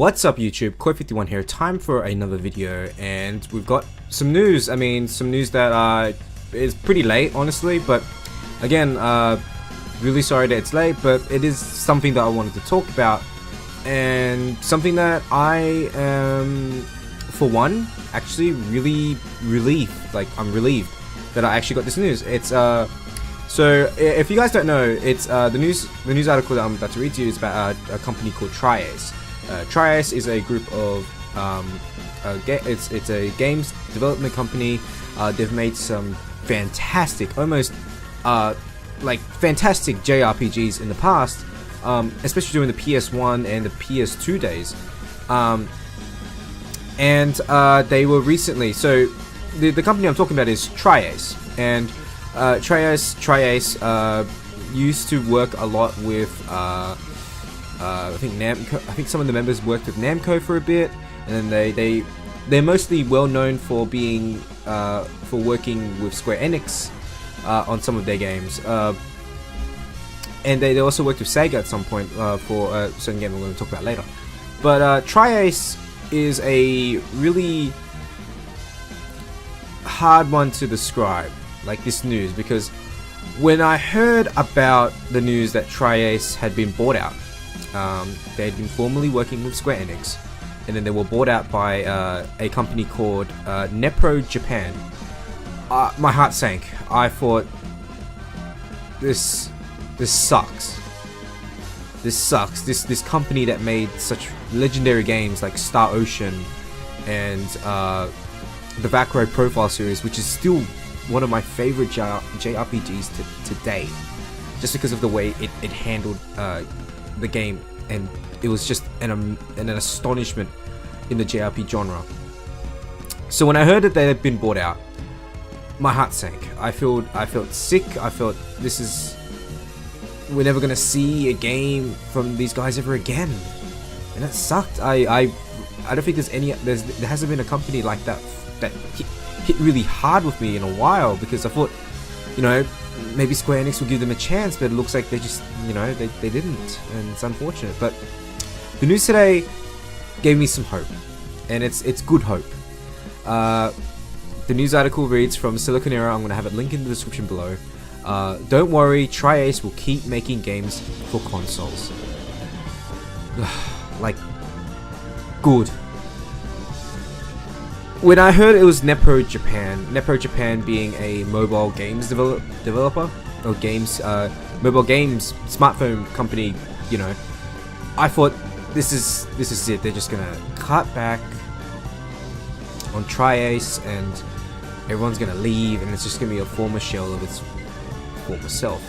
What's up YouTube, Koi51 here, time for another video, and we've got some news. Some news that is pretty late, honestly, but again, really sorry that it's late, but it is something that I wanted to talk about, and something that I am, for one, actually really relieved. I'm relieved that I actually got this news. It's so if you guys don't know, it's the news article that I'm about to read to you is about a company called Triace. Triace is a group of it's a games development company. They've made some fantastic, almost fantastic JRPGs in the past, especially during the PS1 and the PS2 days. They were recently, so the company I'm talking about is Triace, and Triace used to work a lot with I think Namco. I think some of the members worked with Namco for a bit, and then they're mostly well known for being for working with Square Enix on some of their games, and they also worked with Sega at some point for a certain game we're going to talk about later. But Triace is a really hard one to describe, like this news, because when I heard about the news that Triace had been bought out, they had been formerly working with Square Enix, and then they were bought out by a company called Nepro Japan. My heart sank. I thought, this sucks. This sucks. This company that made such legendary games like Star Ocean and the Valkyrie Profile series, which is still one of my favorite JRPGs to date, just because of the way it handled the game, and it was just an astonishment in the JRPG genre. So when I heard that they had been bought out, my heart sank. I felt sick. I felt we're never gonna see a game from these guys ever again, and that sucked. I don't think there hasn't been a company like that hit really hard with me in a while, because I thought, maybe Square Enix will give them a chance, but it looks like they just, they didn't, and it's unfortunate. But the news today gave me some hope, and it's good hope. The news article reads from Silicon Era. I'm going to have it linked in the description below. Don't worry, Triace will keep making games for consoles. Good. When I heard it was Nepro Japan being a mobile games developer, or mobile games smartphone company, I thought this is it. They're just gonna cut back on Triace, and everyone's gonna leave, and it's just gonna be a former shell of its former self.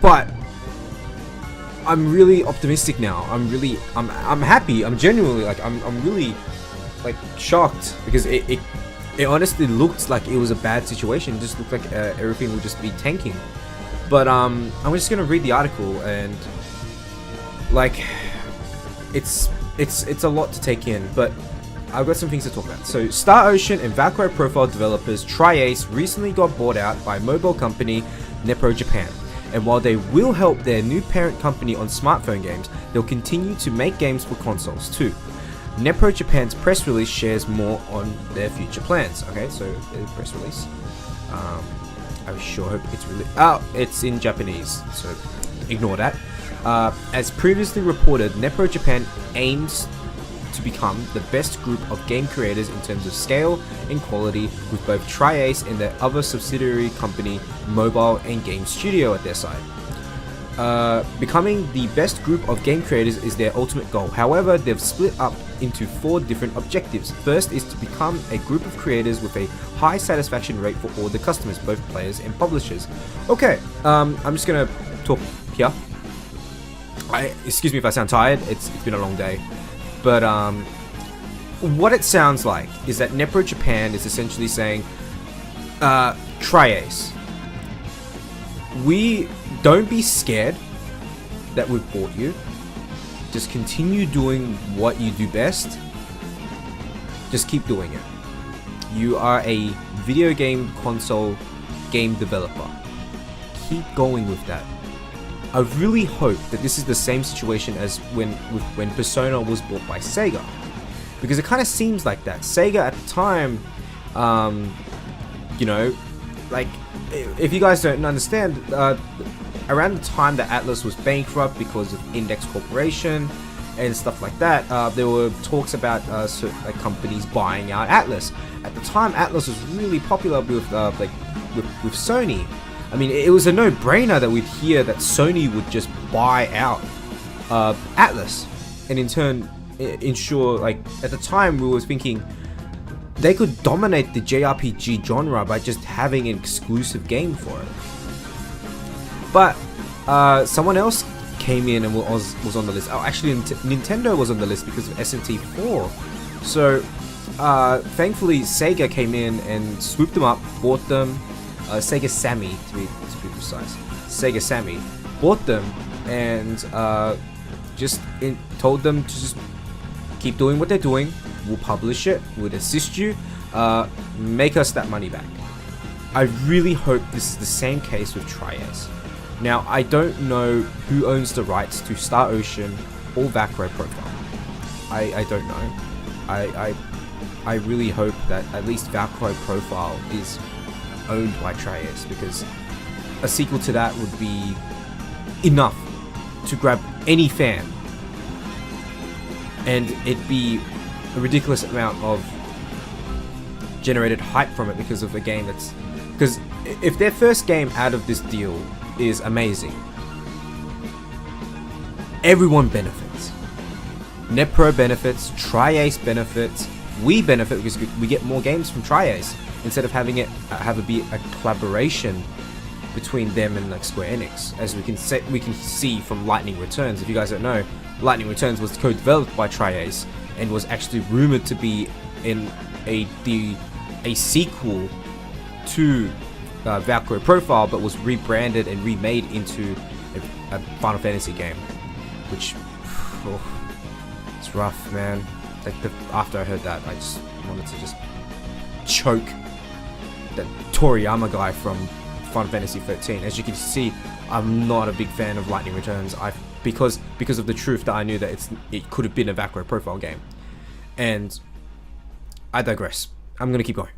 But I'm really optimistic now. I'm happy. I'm genuinely I'm really shocked, because it honestly looked like it was a bad situation. It just looked like everything would just be tanking. But I'm just gonna read the article, and it's a lot to take in, but I've got some things to talk about. So, Star Ocean and Valkyrie Profile developers Triace recently got bought out by mobile company Nepro Japan, and while they will help their new parent company on smartphone games, they'll continue to make games for consoles too. Nepro Japan's press release shares more on their future plans. Okay, so the press release. I sure hope it's really. It's in Japanese, so ignore that. As previously reported, Nepro Japan aims to become the best group of game creators in terms of scale and quality, with both Triace and their other subsidiary company, Mobile and Game Studio, at their side. Becoming the best group of game creators is their ultimate goal. However, they've split up into 4 different objectives. First is to become a group of creators with a high satisfaction rate for all the customers, both players and publishers. Okay, I'm just gonna talk here. Excuse me if I sound tired. It's been a long day, but what it sounds like is that Nepro Japan is essentially saying, Triace, don't be scared that we've bought you. Just continue doing what you do best. Just keep doing it. You are a video game console game developer. Keep going with that. I really hope that this is the same situation as when Persona was bought by Sega, because it kind of seems like that. Sega at the time, you know, like, if you guys don't understand, around the time that Atlas was bankrupt because of Index Corporation and stuff like that, there were talks about certain, like, companies buying out Atlas. At the time, Atlas was really popular with Sony. I mean, it was a no-brainer that we'd hear that Sony would just buy out Atlas, and in turn ensure, like, at the time we were thinking they could dominate the JRPG genre by just having an exclusive game for it. But someone else came in and was on the list. Oh, actually, Nintendo was on the list because of SMT4. So thankfully, Sega came in and swooped them up, bought them. Sega Sammy, to be precise. Sega Sammy bought them and told them to just keep doing what they're doing. We'll publish it. We'll assist you. Make us that money back. I really hope this is the same case with Triace. Now, I don't know who owns the rights to Star Ocean or Valkyrie Profile. I don't know. I really hope that at least Valkyrie Profile is owned by Triace, because a sequel to that would be enough to grab any fan, and it'd be a ridiculous amount of generated hype from it because of the game because if their first game out of this deal is amazing, everyone benefits. NetPro benefits, Triace benefits, we benefit because we get more games from Triace instead of having it be a collaboration between them and, like, Square Enix, as we can see from Lightning Returns. If you guys don't know, Lightning Returns was co-developed by Triace and was actually rumored to be in a sequel to Valkyrie Profile, but was rebranded and remade into a Final Fantasy game, which it's rough, man. Like, after I heard that, I just wanted to just choke that Toriyama guy from Final Fantasy 13. As you can see, I'm not a big fan of Lightning Returns. Because of the truth that I knew that it could have been a Valkyrie Profile game. And I digress. I'm gonna keep going.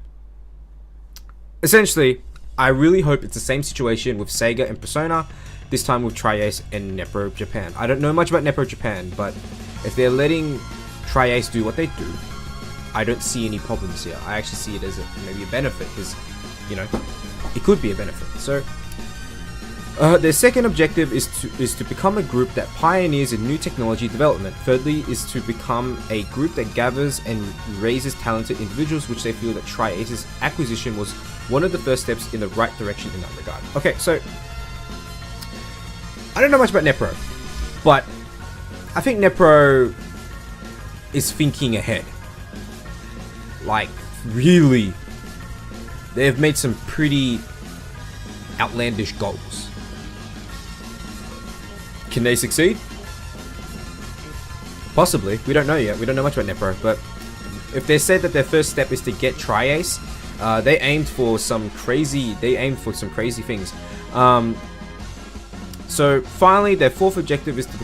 Essentially, I really hope it's the same situation with Sega and Persona, this time with Triace and NetPro Japan. I don't know much about NetPro Japan, but if they're letting Triace do what they do, I don't see any problems here. I actually see it as maybe a benefit, because, you know, it could be a benefit. So their second objective is to become a group that pioneers in new technology development. Thirdly is to become a group that gathers and raises talented individuals, which they feel that Triace's acquisition was one of the first steps in the right direction in that regard. Okay, so I don't know much about NetPro, but I think NetPro is thinking ahead. Like, really, they've made some pretty outlandish goals. Can they succeed? Possibly. We don't know yet. We don't know much about NetPro, but if they said that their first step is to get Triace, they aimed for some crazy things. So finally, their fourth objective is to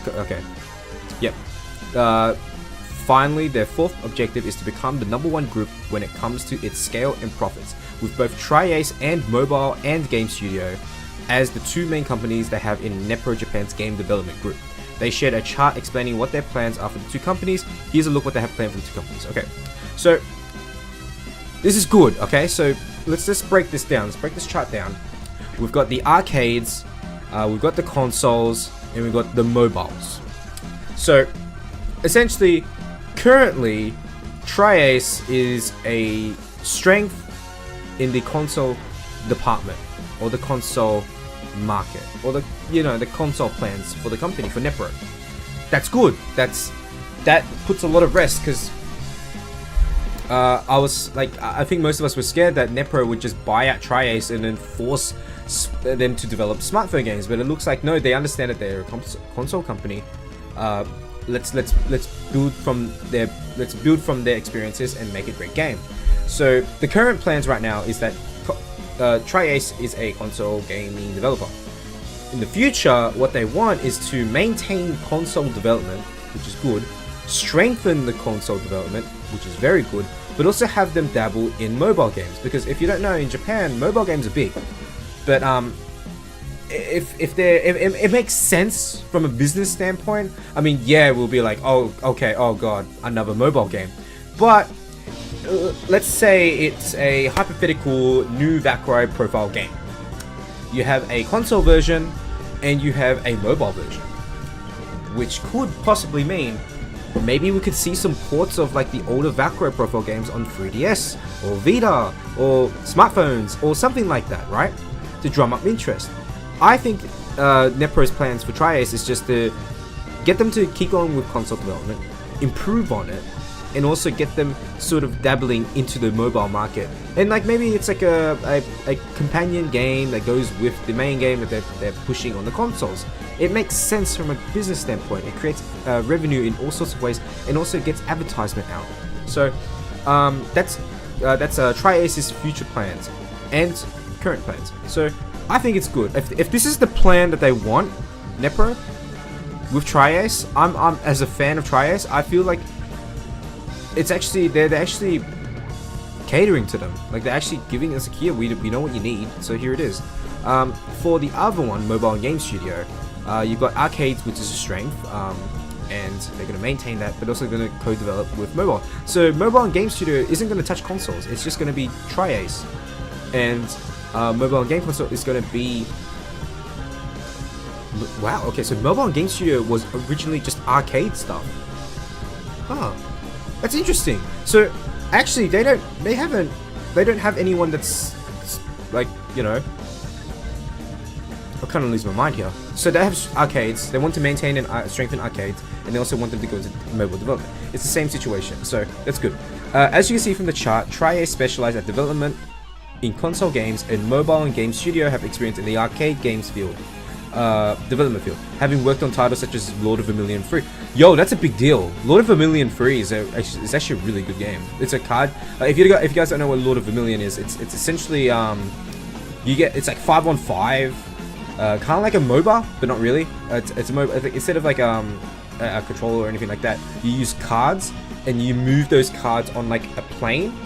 finally, their fourth objective is to become the #1 group when it comes to its scale and profits, with both Triace and mobile and game studio as the two main companies they have in NetPro Japan's game development group. They shared a chart explaining what their plans are for the two companies. Here's a look what they have planned for the two companies. Okay, so this is good. Okay, so let's just break this down. Let's break this chart down. We've got the arcades, we've got the consoles, and we've got the mobiles. So essentially, currently, Triace is a strength in the console department, or the console market, or the console plans for the company, for NetPro. That's good. That puts a lot of rest, because I think most of us were scared that NetPro would just buy out Triace and then force them to develop smartphone games, but it looks like no, they understand that they're a console company. Let's build from their experiences and make a great game. So the current plans right now is that Triace is a console gaming developer. in the future, what they want is to maintain console development, which is good, strengthen the console development, which is very good, but also have them dabble in mobile games. Because if you don't know, in Japan, mobile games are big. But it makes sense from a business standpoint. I mean, yeah, we'll be like, oh, okay, oh god, another mobile game. But let's say it's a hypothetical new Valkyrie profile game. You have a console version and you have a mobile version, which could possibly mean maybe we could see some ports of like the older Valkyrie profile games on 3DS or Vita or smartphones or something like that, right? To drum up interest. I think NetPro's plans for Triace is just to get them to keep going with console development, improve on it, and also get them sort of dabbling into the mobile market. And like maybe it's like a companion game that goes with the main game that they're pushing on the consoles. It makes sense from a business standpoint. It creates revenue in all sorts of ways and also gets advertisement out. So that's Triace's future plans and current plans. So I think it's good. If this is the plan that they want, NetPro, with Triace, I'm as a fan of Triace, I feel like it's actually they're actually catering to them. Like they're actually giving us here, we know what you need, so here it is. For the other one, Mobile and Game Studio, you've got arcades, which is a strength, and they're going to maintain that, but also going to co-develop with mobile. So Mobile and Game Studio isn't going to touch consoles. It's just going to be Triace, and Mobile and Game Console is going to be. Wow. Okay, so Mobile and Game Studio was originally just arcade stuff. Huh. That's interesting. So actually, they don't have anyone that's like, you know. I'm kind of losing my mind here. So they have arcades. They want to maintain and strengthen arcades, and they also want them to go to mobile development. It's the same situation, so that's good. As you can see from the chart, Triace specialize at development in console games, and Mobile and Game Studio have experience in the arcade games field. Development field, having worked on titles such as Lord of Vermilion 3. Yo, that's a big deal. Lord of Vermilion 3 is actually a really good game. It's a card. If you guys don't know what Lord of Vermilion is, it's essentially it's like 5-on-5, kind of like a MOBA, but not really. It's a MOBA. Instead of like a controller or anything like that, you use cards and you move those cards on like a plane.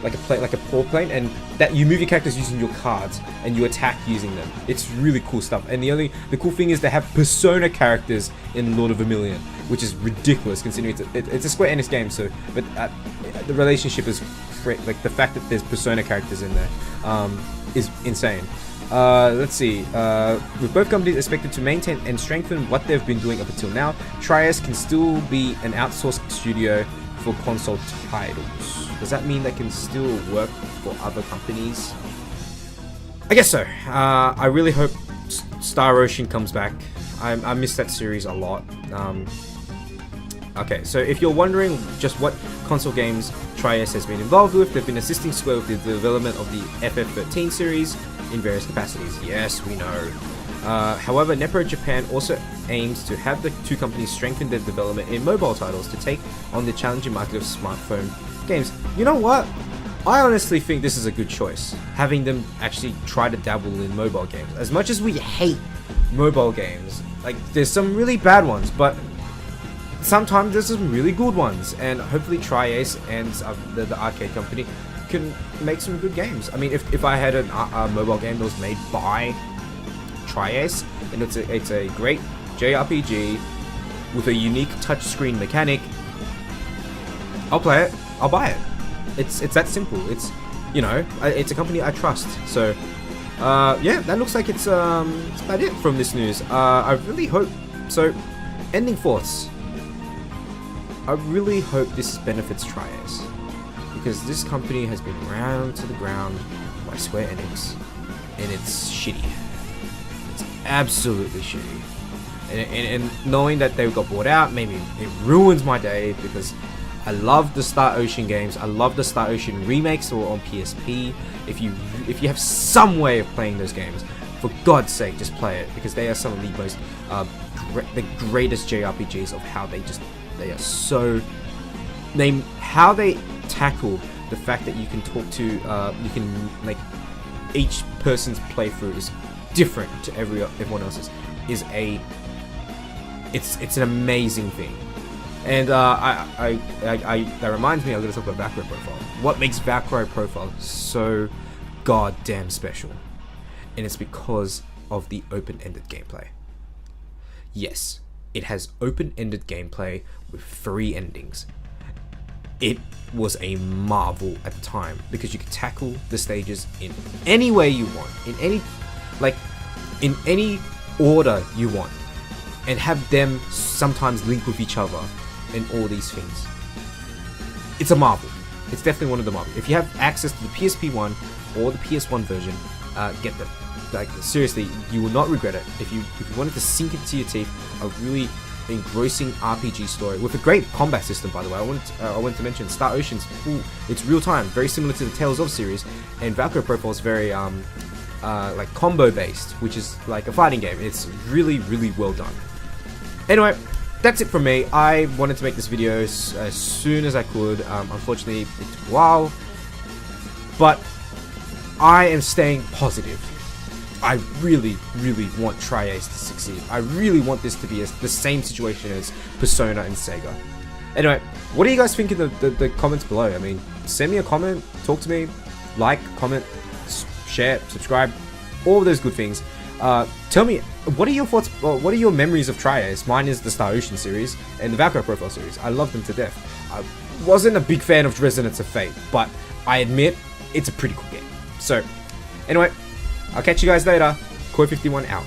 Like a paw plane, and that you move your characters using your cards and you attack using them. It's really cool stuff. And the cool thing is they have persona characters in Lord of Vermilion, which is ridiculous considering it's a Square Enix game. So, but the relationship is great. Like the fact that there's persona characters in there is insane. Let's see. With both companies expected to maintain and strengthen what they've been doing up until now, Triace can still be an outsourced studio for console titles. Does that mean they can still work for other companies? I guess so. I really hope Star Ocean comes back. I miss that series a lot. Okay, so if you're wondering just what console games Triace has been involved with, they've been assisting Square with the development of the FF13 series in various capacities. Yes, we know. However, NetPro Japan also aims to have the two companies strengthen their development in mobile titles to take on the challenging market of smartphone games. You know what? I honestly think this is a good choice, having them actually try to dabble in mobile games. As much as we hate mobile games, like there's some really bad ones, but sometimes there's some really good ones, and hopefully Triace and the arcade company can make some good games. I mean, if I had a mobile game that was made by Triace, and it's a great JRPG with a unique touchscreen mechanic, I'll play it. I'll buy it. It's that simple. It's, you know, it's a company I trust. So yeah, that looks like it's about it from this news. I really hope so. Ending thoughts. I really hope this benefits Triace, because this company has been ground to the ground by Square Enix, and it's shitty. It's absolutely shitty. And knowing that they got bought out, maybe it ruins my day, because I love the Star Ocean games. I love the Star Ocean remakes or on PSP. If you have some way of playing those games, for God's sake, just play it, because they are some of the most the greatest JRPGs of how they are so how they tackle the fact that you can talk to you can, like, each person's playthrough is different to everyone else's is it's an amazing thing. And that reminds me, I'm going to talk about Valkyrie Profile. What makes Valkyrie Profile so goddamn special? And it's because of the open-ended gameplay. Yes, it has open-ended gameplay with 3 endings. It was a marvel at the time because you could tackle the stages in any way you want, in any order you want, and have them sometimes link with each other and all these things. It's a marvel. It's definitely one of the marvels. If you have access to the PSP one or the PS1 version, get them. Like, seriously, you will not regret it. If you wanted to sink into your teeth a really engrossing RPG story with a great combat system, by the way. I wanted to mention Star Ocean's it's real time, very similar to the Tales of series, and Valkyrie Profile is very like combo based, which is like a fighting game. It's really, really well done. Anyway, that's it from me. I wanted to make this video as soon as I could. Unfortunately, it took a while, but I am staying positive. I really, really want Triace to succeed. I really want this to be the same situation as Persona and Sega. Anyway, what do you guys think in the comments below? I mean, send me a comment, talk to me, like, comment, share, subscribe, all of those good things. Tell me, what are your thoughts, what are your memories of Triace? Mine is the Star Ocean series and the Valkyrie Profile series. I love them to death. I wasn't a big fan of Resonance of Fate, but I admit, it's a pretty cool game. So, anyway, I'll catch you guys later. Koi51 out.